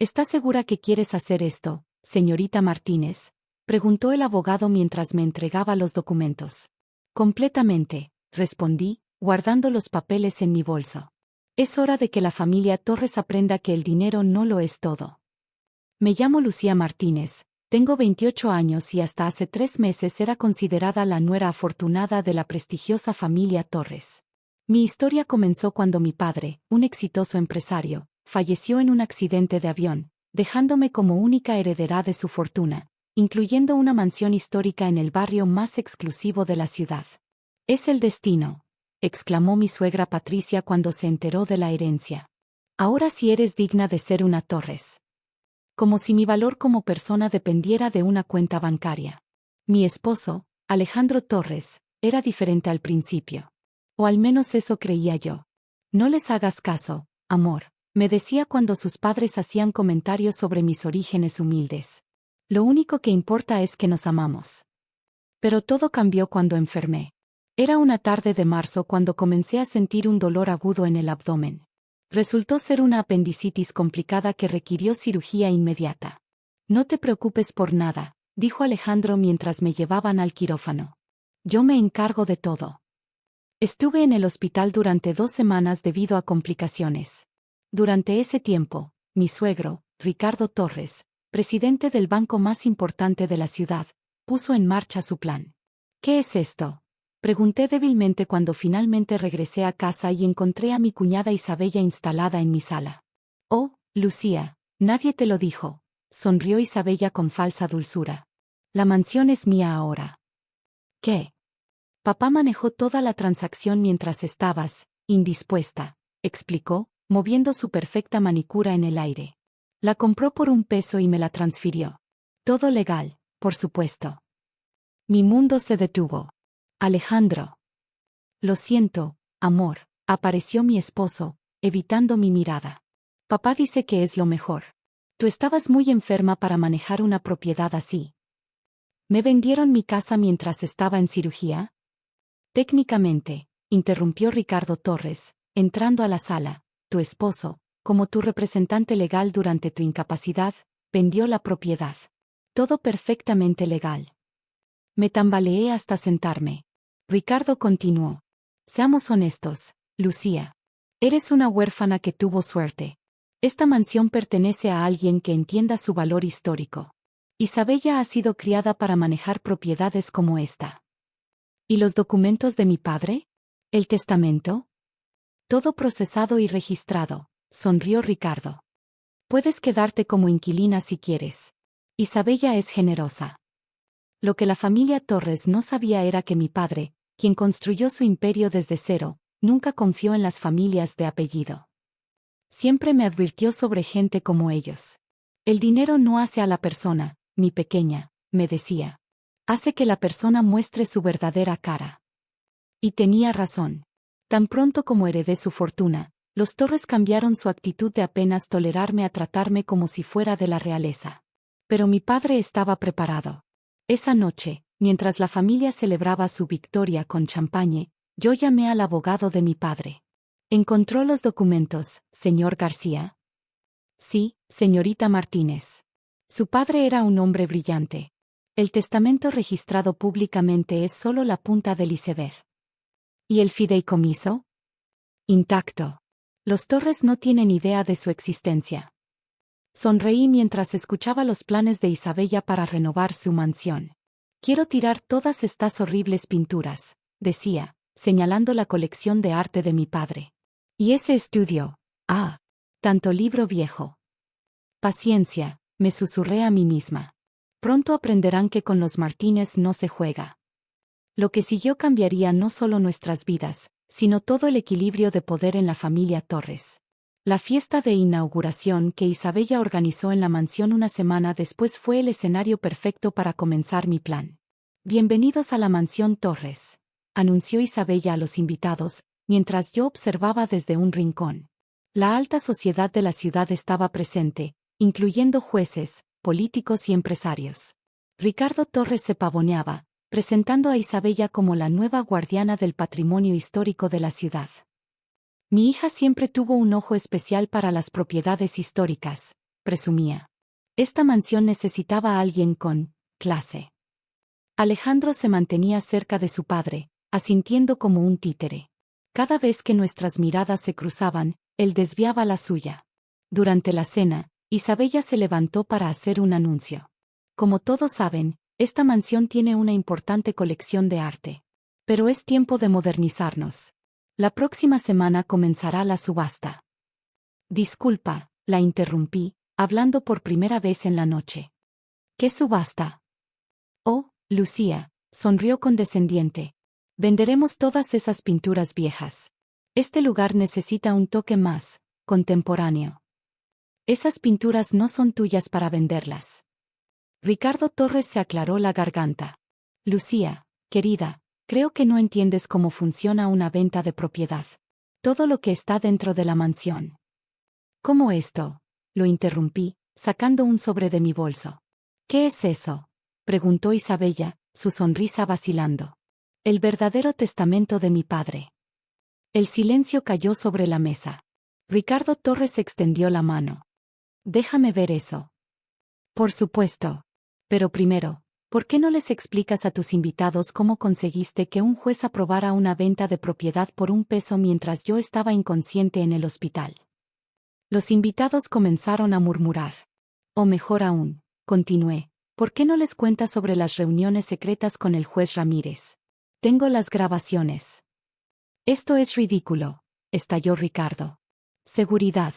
¿Está segura que quieres hacer esto, señorita Martínez?, preguntó el abogado mientras me entregaba los documentos. Completamente, respondí, guardando los papeles en mi bolso. Es hora de que la familia Torres aprenda que el dinero no lo es todo. Me llamo Lucía Martínez, tengo 28 años y hasta hace 3 meses era considerada la nuera afortunada de la prestigiosa familia Torres. Mi historia comenzó cuando mi padre, un exitoso empresario, falleció en un accidente de avión, dejándome como única heredera de su fortuna, incluyendo una mansión histórica en el barrio más exclusivo de la ciudad. «Es el destino», exclamó mi suegra Patricia cuando se enteró de la herencia. «Ahora sí eres digna de ser una Torres». Como si mi valor como persona dependiera de una cuenta bancaria. Mi esposo, Alejandro Torres, era diferente al principio. O al menos eso creía yo. «No les hagas caso, amor», me decía cuando sus padres hacían comentarios sobre mis orígenes humildes. «Lo único que importa es que nos amamos». Pero todo cambió cuando enfermé. Era una tarde de marzo cuando comencé a sentir un dolor agudo en el abdomen. Resultó ser una apendicitis complicada que requirió cirugía inmediata. «No te preocupes por nada», dijo Alejandro mientras me llevaban al quirófano. «Yo me encargo de todo». Estuve en el hospital durante 2 semanas debido a complicaciones. Durante ese tiempo, mi suegro, Ricardo Torres, presidente del banco más importante de la ciudad, puso en marcha su plan. «¿Qué es esto?», pregunté débilmente cuando finalmente regresé a casa y encontré a mi cuñada Isabella instalada en mi sala. «Oh, Lucía, nadie te lo dijo», sonrió Isabella con falsa dulzura. «La mansión es mía ahora». «¿Qué?». «Papá manejó toda la transacción mientras estabas indispuesta», explicó, moviendo su perfecta manicura en el aire. «La compró por $1 y me la transfirió. Todo legal, por supuesto». Mi mundo se detuvo. «Alejandro». «Lo siento, amor», apareció mi esposo, evitando mi mirada. «Papá dice que es lo mejor. Tú estabas muy enferma para manejar una propiedad así». «¿Me vendieron mi casa mientras estaba en cirugía?». «Técnicamente», interrumpió Ricardo Torres, entrando a la sala, «tu esposo, como tu representante legal durante tu incapacidad, vendió la propiedad. Todo perfectamente legal». Me tambaleé hasta sentarme. Ricardo continuó. «Seamos honestos, Lucía. Eres una huérfana que tuvo suerte. Esta mansión pertenece a alguien que entienda su valor histórico. Isabella ha sido criada para manejar propiedades como esta». «¿Y los documentos de mi padre? ¿El testamento?». «Todo procesado y registrado», sonrió Ricardo. «Puedes quedarte como inquilina si quieres. Isabella es generosa». Lo que la familia Torres no sabía era que mi padre, quien construyó su imperio desde cero, nunca confió en las familias de apellido. Siempre me advirtió sobre gente como ellos. «El dinero no hace a la persona, mi pequeña», me decía. «Hace que la persona muestre su verdadera cara». Y tenía razón. Tan pronto como heredé su fortuna, los Torres cambiaron su actitud de apenas tolerarme a tratarme como si fuera de la realeza. Pero mi padre estaba preparado. Esa noche, mientras la familia celebraba su victoria con champagne, yo llamé al abogado de mi padre. «¿Encontró los documentos, señor García?». «Sí, señorita Martínez». Su padre era un hombre brillante. «El testamento registrado públicamente es solo la punta del iceberg». «¿Y el fideicomiso?». «Intacto. Los Torres no tienen idea de su existencia». Sonreí mientras escuchaba los planes de Isabella para renovar su mansión. «Quiero tirar todas estas horribles pinturas», decía, señalando la colección de arte de mi padre. «Y ese estudio. Tanto libro viejo». «Paciencia», me susurré a mí misma. «Pronto aprenderán que con los Martínez no se juega». Lo que siguió cambiaría no solo nuestras vidas, sino todo el equilibrio de poder en la familia Torres. La fiesta de inauguración que Isabella organizó en la mansión una semana después fue el escenario perfecto para comenzar mi plan. «Bienvenidos a la mansión Torres», anunció Isabella a los invitados, mientras yo observaba desde un rincón. La alta sociedad de la ciudad estaba presente, incluyendo jueces, políticos y empresarios. Ricardo Torres se pavoneaba, presentando a Isabella como la nueva guardiana del patrimonio histórico de la ciudad. «Mi hija siempre tuvo un ojo especial para las propiedades históricas», presumía. Esta mansión necesitaba a alguien con clase. Alejandro se mantenía cerca de su padre, asintiendo como un títere. Cada vez que nuestras miradas se cruzaban, él desviaba la suya. Durante la cena, Isabella se levantó para hacer un anuncio. Como todos saben, esta mansión tiene una importante colección de arte. Pero es tiempo de modernizarnos. La próxima semana comenzará la subasta. Disculpa, la interrumpí, hablando por primera vez en la noche. ¿Qué subasta? Oh, Lucía, sonrió condescendiente. Venderemos todas esas pinturas viejas. Este lugar necesita un toque más contemporáneo. Esas pinturas no son tuyas para venderlas. Ricardo Torres se aclaró la garganta. Lucía, querida, creo que no entiendes cómo funciona una venta de propiedad. Todo lo que está dentro de la mansión. ¿Cómo esto? Lo interrumpí, sacando un sobre de mi bolso. ¿Qué es eso? Preguntó Isabella, su sonrisa vacilando. El verdadero testamento de mi padre. El silencio cayó sobre la mesa. Ricardo Torres extendió la mano. Déjame ver eso. Por supuesto. Pero primero, ¿por qué no les explicas a tus invitados cómo conseguiste que un juez aprobara una venta de propiedad por $1 mientras yo estaba inconsciente en el hospital? Los invitados comenzaron a murmurar. O mejor aún, continué, ¿por qué no les cuentas sobre las reuniones secretas con el juez Ramírez? Tengo las grabaciones. Esto es ridículo, estalló Ricardo. Seguridad.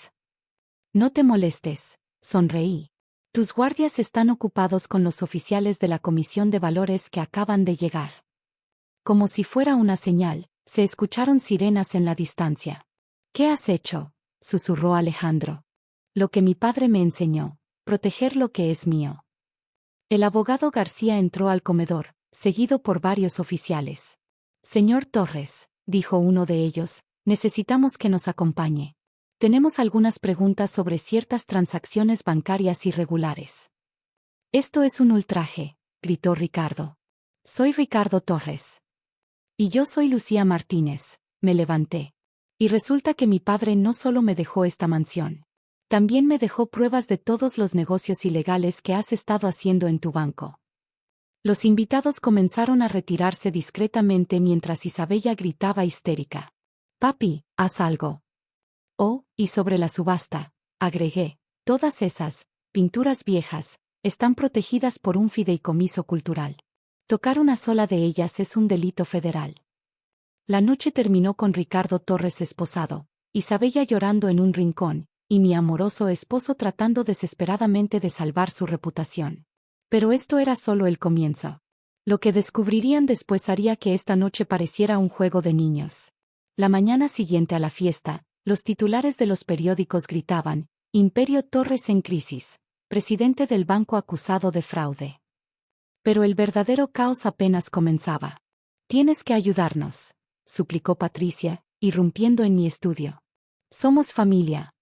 No te molestes, sonreí. Tus guardias están ocupados con los oficiales de la Comisión de Valores que acaban de llegar. Como si fuera una señal, se escucharon sirenas en la distancia. ¿Qué has hecho?, susurró Alejandro. Lo que mi padre me enseñó, proteger lo que es mío. El abogado García entró al comedor, seguido por varios oficiales. Señor Torres, dijo uno de ellos, necesitamos que nos acompañe. Tenemos algunas preguntas sobre ciertas transacciones bancarias irregulares. Esto es un ultraje, gritó Ricardo. Soy Ricardo Torres. Y yo soy Lucía Martínez, me levanté. Y resulta que mi padre no solo me dejó esta mansión. También me dejó pruebas de todos los negocios ilegales que has estado haciendo en tu banco. Los invitados comenzaron a retirarse discretamente mientras Isabella gritaba histérica. Papi, haz algo. Oh, y sobre la subasta, agregué, todas esas pinturas viejas están protegidas por un fideicomiso cultural. Tocar una sola de ellas es un delito federal. La noche terminó con Ricardo Torres esposado, Isabella llorando en un rincón, y mi amoroso esposo tratando desesperadamente de salvar su reputación. Pero esto era solo el comienzo. Lo que descubrirían después haría que esta noche pareciera un juego de niños. La mañana siguiente a la fiesta, los titulares de los periódicos gritaban, Imperio Torres en crisis, presidente del banco acusado de fraude. Pero el verdadero caos apenas comenzaba. Tienes que ayudarnos, suplicó Patricia, irrumpiendo en mi estudio. Somos familia.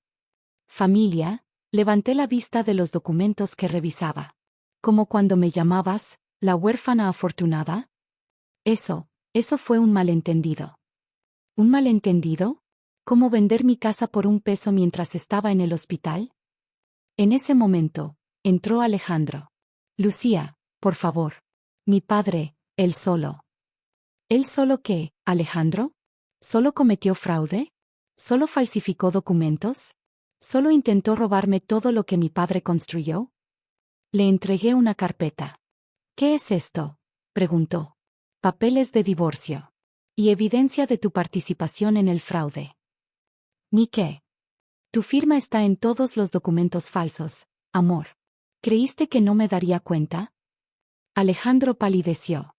¿Familia? Levanté la vista de los documentos que revisaba. ¿Como cuando me llamabas, la huérfana afortunada? Eso fue un malentendido. ¿Un malentendido? ¿Cómo vender mi casa por $1 mientras estaba en el hospital? En ese momento, entró Alejandro. Lucía, por favor. Mi padre, él solo. ¿Él solo qué, Alejandro? ¿Solo cometió fraude? ¿Solo falsificó documentos? ¿Solo intentó robarme todo lo que mi padre construyó? Le entregué una carpeta. ¿Qué es esto?, preguntó. Papeles de divorcio. Y evidencia de tu participación en el fraude. ¿Ni qué? Tu firma está en todos los documentos falsos, amor. ¿Creíste que no me daría cuenta? Alejandro palideció.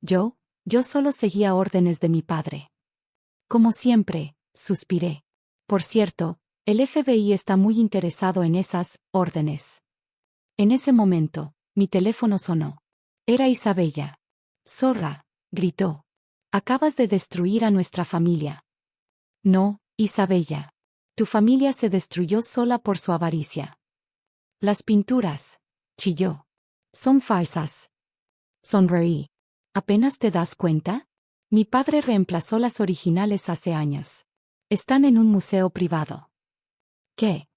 Yo solo seguía órdenes de mi padre. Como siempre, suspiré. Por cierto, el FBI está muy interesado en esas órdenes. En ese momento, mi teléfono sonó. Era Isabella. Zorra, gritó. Acabas de destruir a nuestra familia. No, Isabella. Tu familia se destruyó sola por su avaricia. Las pinturas, chilló. Son falsas. Sonreí. ¿Apenas te das cuenta? Mi padre reemplazó las originales hace años. Están en un museo privado. ¿Qué?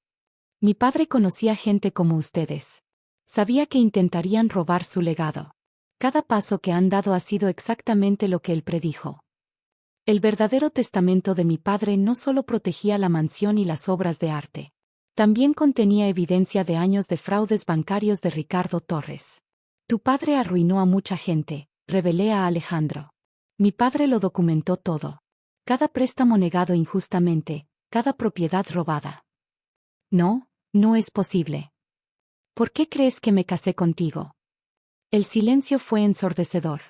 Mi padre conocía gente como ustedes. Sabía que intentarían robar su legado. Cada paso que han dado ha sido exactamente lo que él predijo. El verdadero testamento de mi padre no solo protegía la mansión y las obras de arte. También contenía evidencia de años de fraudes bancarios de Ricardo Torres. Tu padre arruinó a mucha gente, revelé a Alejandro. Mi padre lo documentó todo. Cada préstamo negado injustamente, cada propiedad robada. No, no es posible. ¿Por qué crees que me casé contigo? El silencio fue ensordecedor.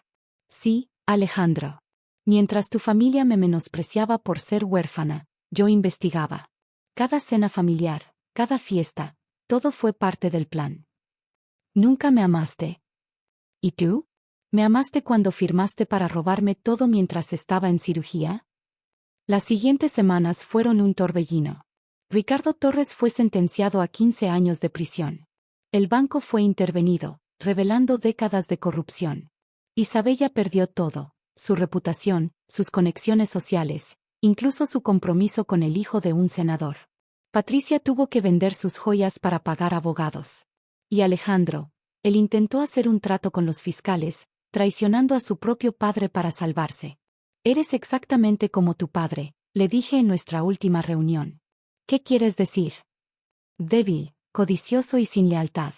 Sí, Alejandro. Mientras tu familia me menospreciaba por ser huérfana, yo investigaba. Cada cena familiar, cada fiesta, todo fue parte del plan. Nunca me amaste. ¿Y tú? ¿Me amaste cuando firmaste para robarme todo mientras estaba en cirugía? Las siguientes semanas fueron un torbellino. Ricardo Torres fue sentenciado a 15 años de prisión. El banco fue intervenido, revelando décadas de corrupción. Isabella perdió todo, su reputación, sus conexiones sociales, incluso su compromiso con el hijo de un senador. Patricia tuvo que vender sus joyas para pagar abogados. Y Alejandro, él intentó hacer un trato con los fiscales, traicionando a su propio padre para salvarse. Eres exactamente como tu padre, le dije en nuestra última reunión. ¿Qué quieres decir? Débil, codicioso y sin lealtad.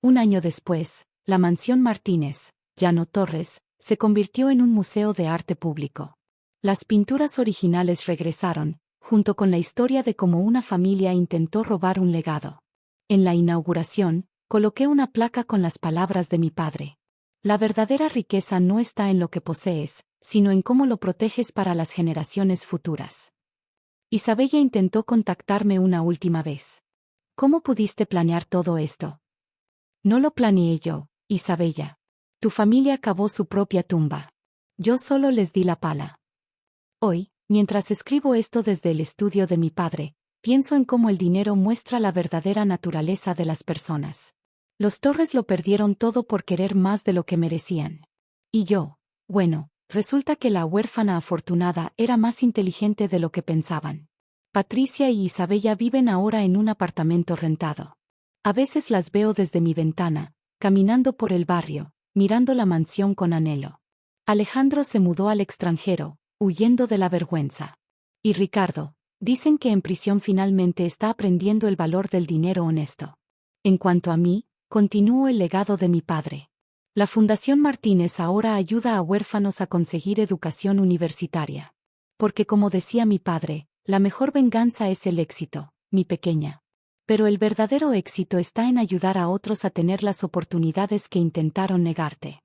Un año después, la mansión Martínez, Llano Torres, se convirtió en un museo de arte público. Las pinturas originales regresaron, junto con la historia de cómo una familia intentó robar un legado. En la inauguración, coloqué una placa con las palabras de mi padre. La verdadera riqueza no está en lo que posees, sino en cómo lo proteges para las generaciones futuras. Isabella intentó contactarme una última vez. ¿Cómo pudiste planear todo esto? No lo planeé yo, Isabella. Tu familia cavó su propia tumba. Yo solo les di la pala. Hoy, mientras escribo esto desde el estudio de mi padre, pienso en cómo el dinero muestra la verdadera naturaleza de las personas. Los Torres lo perdieron todo por querer más de lo que merecían. Y yo, bueno, resulta que la huérfana afortunada era más inteligente de lo que pensaban. Patricia y Isabella viven ahora en un apartamento rentado. A veces las veo desde mi ventana, caminando por el barrio, mirando la mansión con anhelo. Alejandro se mudó al extranjero, huyendo de la vergüenza. Y Ricardo, dicen que en prisión finalmente está aprendiendo el valor del dinero honesto. En cuanto a mí, continúo el legado de mi padre. La Fundación Martínez ahora ayuda a huérfanos a conseguir educación universitaria. Porque como decía mi padre, la mejor venganza es el éxito, mi pequeña. Pero el verdadero éxito está en ayudar a otros a tener las oportunidades que intentaron negarte.